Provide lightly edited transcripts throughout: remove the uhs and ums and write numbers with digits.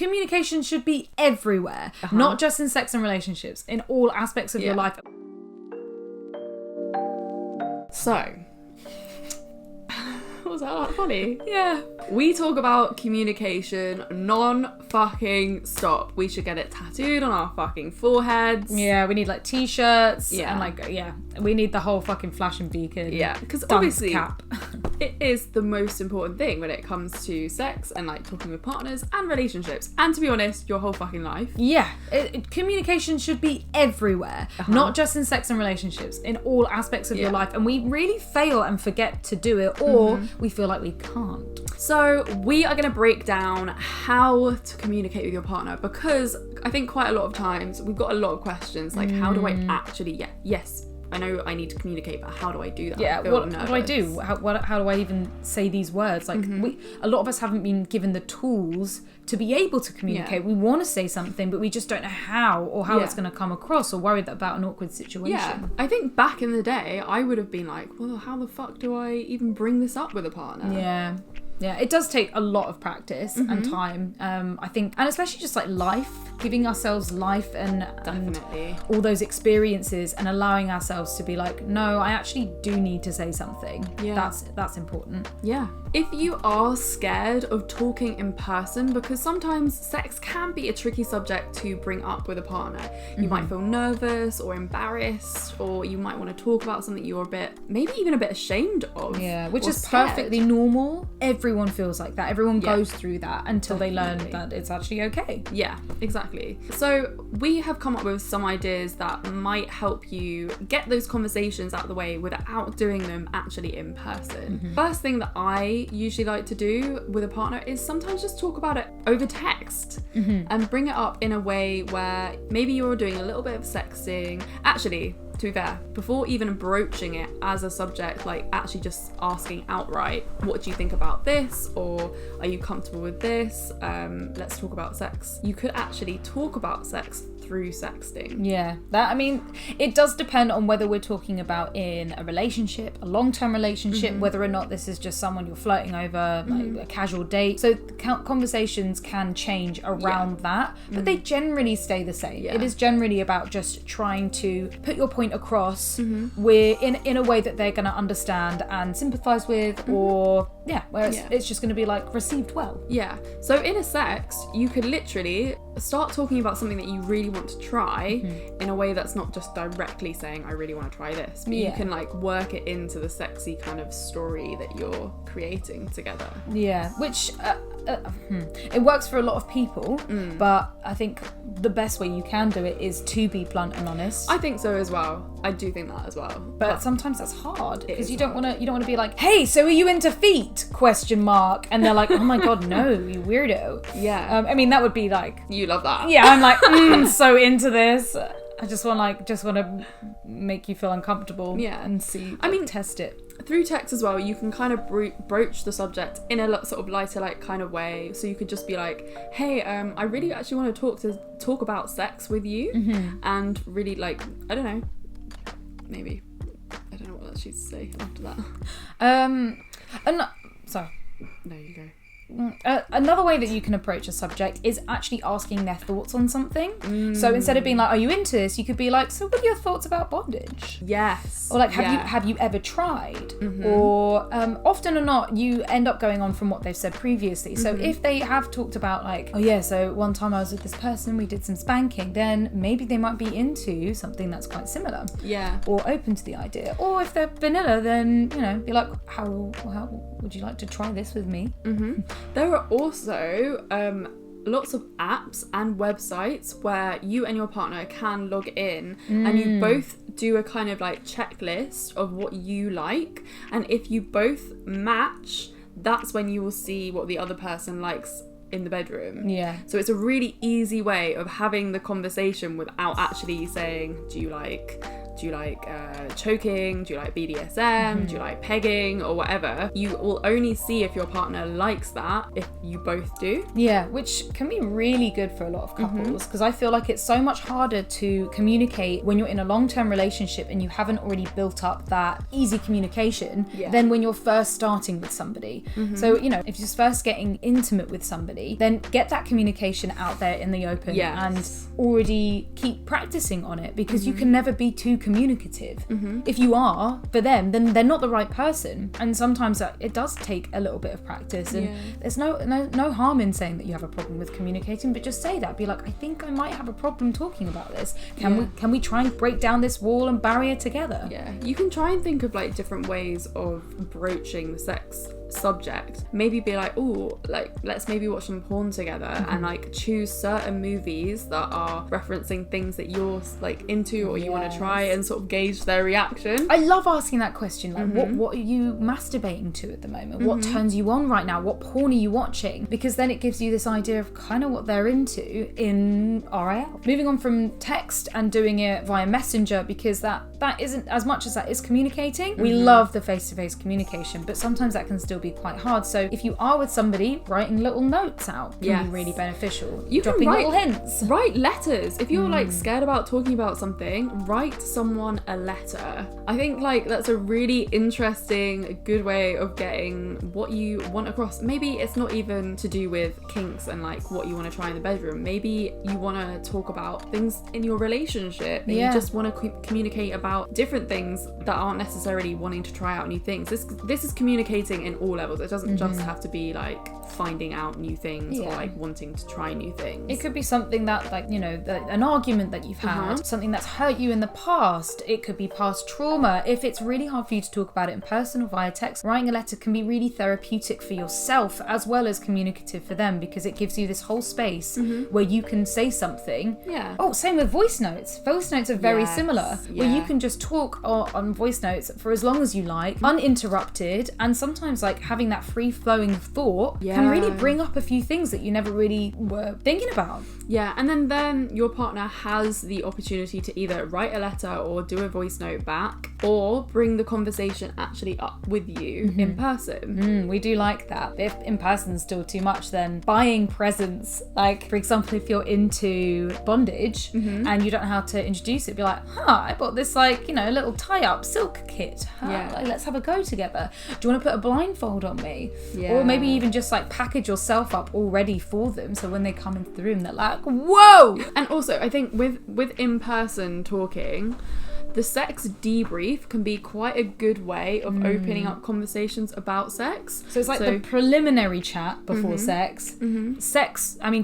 communication should be everywhere, not just in sex and relationships, in all aspects of your life. So, was that like funny? Yeah. We talk about communication non-fucking stop. We should get it tattooed on our fucking foreheads. Yeah, we need like t-shirts. Yeah. And like, yeah, we need the whole fucking flashing beacon. Yeah, because dunce obviously cap. it is the most important thing when it comes to sex and like talking with partners and relationships. And to be honest, your whole fucking life. Yeah, communication should be everywhere, not just in sex and relationships, in all aspects of your life. And we really fail and forget to do it, or we feel like we can't. So we are going to break down how to communicate with your partner, because I think quite a lot of times we've got a lot of questions like, how do I actually, yes, I know I need to communicate, but how do I do that? Yeah, what do I do? How do I even say these words? Like, a lot of us haven't been given the tools to be able to communicate. We want to say something, but we just don't know how, or how it's going to come across, or worried about an awkward situation. Yeah, I think back in the day, I would have been like, well, how the fuck do I even bring this up with a partner? Yeah. Yeah, it does take a lot of practice and time, I think, and especially just like life, giving ourselves life and all those experiences, and allowing ourselves to be like, no, I actually do need to say something. Yeah. That's important. Yeah. If you are scared of talking in person, because sometimes sex can be a tricky subject to bring up with a partner. You might feel nervous or embarrassed, or you might want to talk about something you're maybe even a bit ashamed of. Yeah, which is perfectly normal. Everyone feels like that. Everyone goes through that until they learn that it's actually okay. Yeah, exactly. So we have come up with some ideas that might help you get those conversations out of the way without doing them actually in person. First thing that I usually like to do with a partner is sometimes just talk about it over text and bring it up in a way where maybe you're doing a little bit of sexting. Actually, to be fair, before even broaching it as a subject, like actually just asking outright, what do you think about this? Or are you comfortable with this? Let's talk about sex. You could actually talk about sex through sexting. Yeah, it does depend on whether we're talking about in a relationship, a long-term relationship, whether or not this is just someone you're flirting over, like a casual date. So conversations can change around that, but they generally stay the same. It is generally about just trying to put your point across in a way that they're going to understand and sympathize with, or it's just going to be like received well. Yeah. So in a sex, you could literally start talking about something that you really want to try in a way that's not just directly saying, I really want to try this, but you can like work it into the sexy kind of story that you're creating together. Yeah, which it works for a lot of people, but I think the best way you can do it is to be blunt and honest. I think so as well. I do think that as well. But sometimes that's hard, because you don't want to be like, hey, so are you into feet? ? And they're like, oh my god, no, you weirdo. Yeah. That would be like, you love that. Yeah, I'm like, so into this. I just want to make you feel uncomfortable. Yeah. And see. Test it. Through text as well, you can kind of broach the subject in a sort of lighter, like kind of way. So you could just be like, hey, I really actually want to talk about sex with you, and really like, I don't know, maybe, I don't know what else she'd say after that. Sorry. No, you go. Another way that you can approach a subject is actually asking their thoughts on something. So instead of being like, are you into this? You could be like, so what are your thoughts about bondage? Yes. Or like, have you ever tried? Or often or not, you end up going on from what they've said previously. So if they have talked about like, oh yeah, so one time I was with this person, we did some spanking, then maybe they might be into something that's quite similar. Yeah. Or open to the idea. Or if they're vanilla, then, be like, how would you like to try this with me? There are also lots of apps and websites where you and your partner can log in and you both do a kind of like checklist of what you like, and if you both match, that's when you will see what the other person likes in the bedroom. Yeah. So it's a really easy way of having the conversation without actually saying, do you like choking? Do you like BDSM? Do you like pegging or whatever? You will only see if your partner likes that if you both do. Yeah, which can be really good for a lot of couples, because I feel like it's so much harder to communicate when you're in a long-term relationship and you haven't already built up that easy communication than when you're first starting with somebody. So, you know, if you're first getting intimate with somebody, then get that communication out there in the open and already keep practicing on it, because you can never be too communicative. If you are, for them, then they're not the right person. And sometimes it does take a little bit of practice, and there's no harm in saying that you have a problem with communicating, but just say that. Be like, I think I might have a problem talking about this. Can we try and break down this wall and barrier together? Yeah, you can try and think of like different ways of broaching the sex subject. Maybe be like, oh, like let's maybe watch some porn together and like choose certain movies that are referencing things that you're like into or you want to try, and sort of gauge their reaction. I love asking that question, like what are you masturbating to at the moment? What turns you on right now? What porn are you watching? Because then it gives you this idea of kind of what they're into in RIL. Moving on from text and doing it via Messenger, because that isn't, as much as that is communicating, we love the face-to-face communication, but sometimes that can still be quite hard. So if you are with somebody, writing little notes out can be really beneficial. You dropping can little hints. Write letters. If you're like scared about talking about something, write someone a letter. I think like that's a really interesting, good way of getting what you want across. Maybe it's not even to do with kinks and like what you want to try in the bedroom. Maybe you want to talk about things in your relationship, and you just want to communicate about different things that aren't necessarily wanting to try out new things. This is communicating in all levels. It doesn't just have to be like finding out new things or like wanting to try new things. It could be something that, like, you know, an argument that you've had, something that's hurt you in the past. It could be past trauma. If it's really hard for you to talk about it in person or via text, writing a letter can be really therapeutic for yourself as well as communicative for them, because it gives you this whole space where you can say something. Oh, same with voice notes. Voice notes are very similar, where you can just talk on voice notes for as long as you like, uninterrupted, and sometimes like having that free flowing thought can really bring up a few things that you never really were thinking about. Yeah, and then your partner has the opportunity to either write a letter or do a voice note back, or bring the conversation actually up with you in person. We do like that. If in person is still too much, then buying presents, like for example, if you're into bondage and you don't know how to introduce it, be like, I bought this, like, you know, little tie-up silk kit. Like, let's have a go together. Do you want to put a blindfold on me? Or maybe even just like package yourself up already for them, so when they come into the room they're like, whoa. And also I think with in-person talking, the sex debrief can be quite a good way of opening up conversations about sex. So it's like the preliminary chat before sex,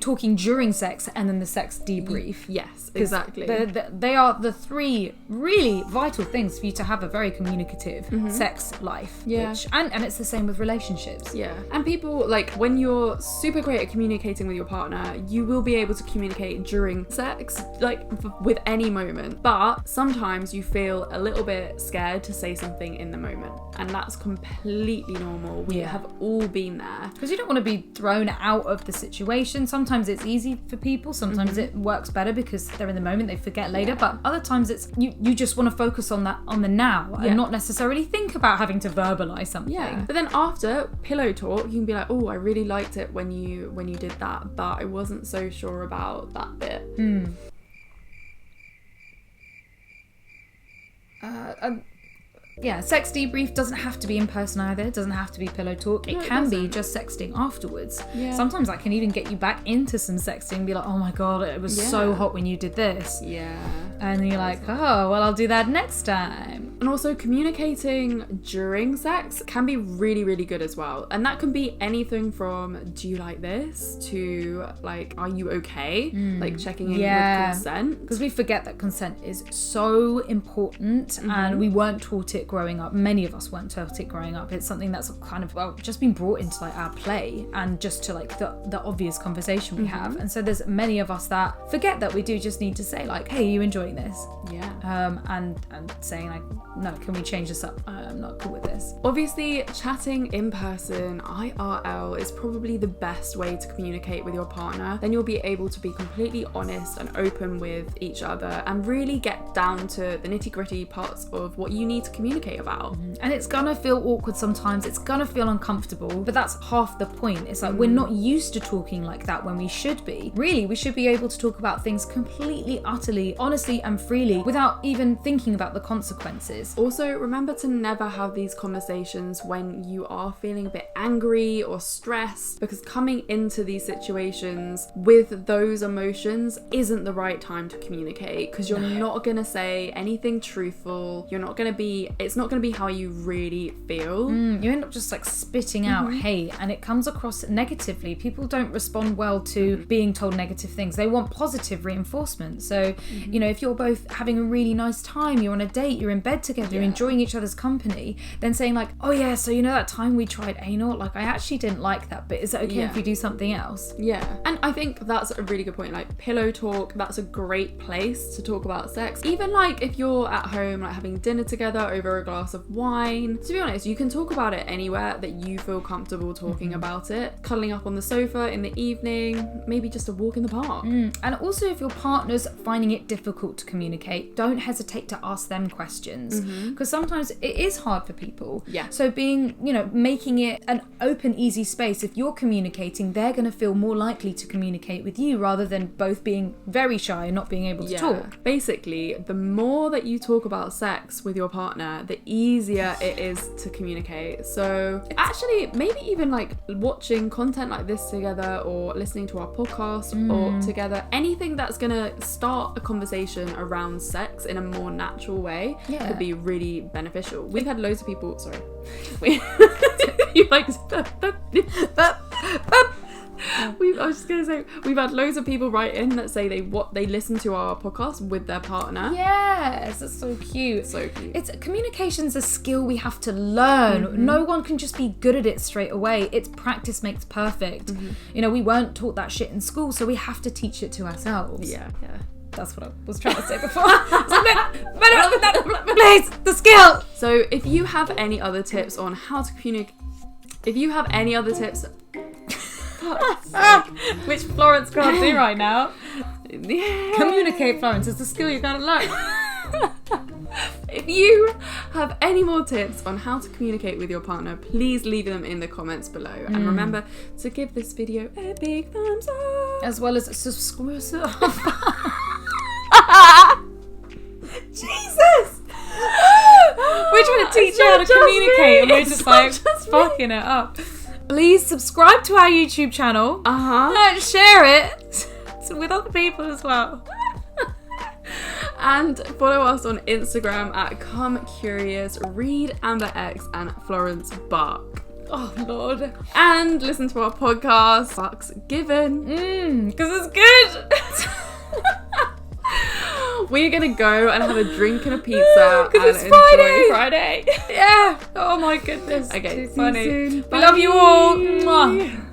talking during sex, and then the sex debrief. Yes, exactly. They are the three really vital things for you to have a very communicative sex life. Which, and it's the same with relationships. And people, like, when you're super great at communicating with your partner, you will be able to communicate during sex, like with any moment. But sometimes you feel a little bit scared to say something in the moment, and that's completely normal. We have all been there, because you don't want to be thrown out of the situation. Sometimes it's easy for people, sometimes it works better because they're in the moment, they forget later, but other times it's you just want to focus on the now and not necessarily think about having to verbalize something. But then after pillow talk, you can be like, oh, I really liked it when you did that, but I wasn't so sure about that bit. Sex debrief doesn't have to be in person either. It doesn't have to be pillow talk. It can be just sexting afterwards. Sometimes that can even get you back into some sexting, be like, oh my god, it was so hot when you did this. And you're like, oh, well, I'll do that next time. And also communicating during sex can be really, really good as well. And that can be anything from, do you like this, to like, are you okay? Like checking in with consent. Because we forget that consent is so important, and we weren't taught it growing up. Many of us weren't taught it growing up. It's something that's kind of, well, just been brought into like our play and just to like the obvious conversation we have. And so there's many of us that forget that we do just need to say like, hey, are you enjoying this? And saying like, no, can we change this up? I'm not cool with this. Obviously, chatting in person, IRL, is probably the best way to communicate with your partner. Then you'll be able to be completely honest and open with each other and really get down to the nitty-gritty parts of what you need to communicate about. And it's gonna feel awkward sometimes, it's gonna feel uncomfortable, but that's half the point. It's like we're not used to talking like that when we should be. Really, we should be able to talk about things completely, utterly, honestly and freely without even thinking about the consequences. Also, remember to never have these conversations when you are feeling a bit angry or stressed, because coming into these situations with those emotions isn't the right time to communicate, because you're not gonna say anything truthful. It's not gonna be how you really feel. You end up just like spitting out hate, and it comes across negatively. People don't respond well to being told negative things. They want positive reinforcement. So, you know, if you're both having a really nice time, you're on a date, you're in bed together, you're enjoying each other's company, then saying like, oh yeah, so you know that time we tried anal, like I actually didn't like that, but is it okay if we do something else? Yeah. And I think that's a really good point. Like pillow talk, that's a great place to talk about sex. Even like if you're at home, like having dinner together over a glass of wine, to be honest, you can talk about it anywhere that you feel comfortable talking about it. Cuddling up on the sofa in the evening, maybe just a walk in the park. And also, if your partner's finding it difficult to communicate, don't hesitate to ask them questions, because sometimes it is hard for people. Yeah. So making it an open, easy space. If you're communicating, they're going to feel more likely to communicate with you rather than both being very shy and not being able to talk. Basically, the more that you talk about sex with your partner, the easier it is to communicate. So actually, maybe even like watching content like this together, or listening to our podcast or together, anything that's gonna start a conversation around sex in a more natural way could be really beneficial. We've had loads of people, you like I was just gonna say, we've had loads of people write in that say they listen to our podcast with their partner. Yes, it's so cute. So cute. It's communication's a skill we have to learn. No one can just be good at it straight away. It's practice makes perfect. You know, we weren't taught that shit in school, so we have to teach it to ourselves. Yeah. That's what I was trying to say before. Please, the skill. So if you have any other tips on how to communicate, which Florence can't do right now. Communicate, Florence, is the skill you gotta learn. If you have any more tips on how to communicate with your partner, please leave them in the comments below. And remember to give this video a big thumbs up. As well as subscribe. Jesus! We're trying to teach you how to communicate, and we're just like fucking it up. Please subscribe to our YouTube channel. And share it with other people as well. And follow us on Instagram at Come Curious, read Amber X and Florence Bark. Oh Lord. And listen to our podcast, Fucks Given. Because it's good. We're gonna go and have a drink and a pizza and it's enjoy Friday. Yeah. Oh my goodness. Okay, too see you funny. soon. We love you all. Mwah.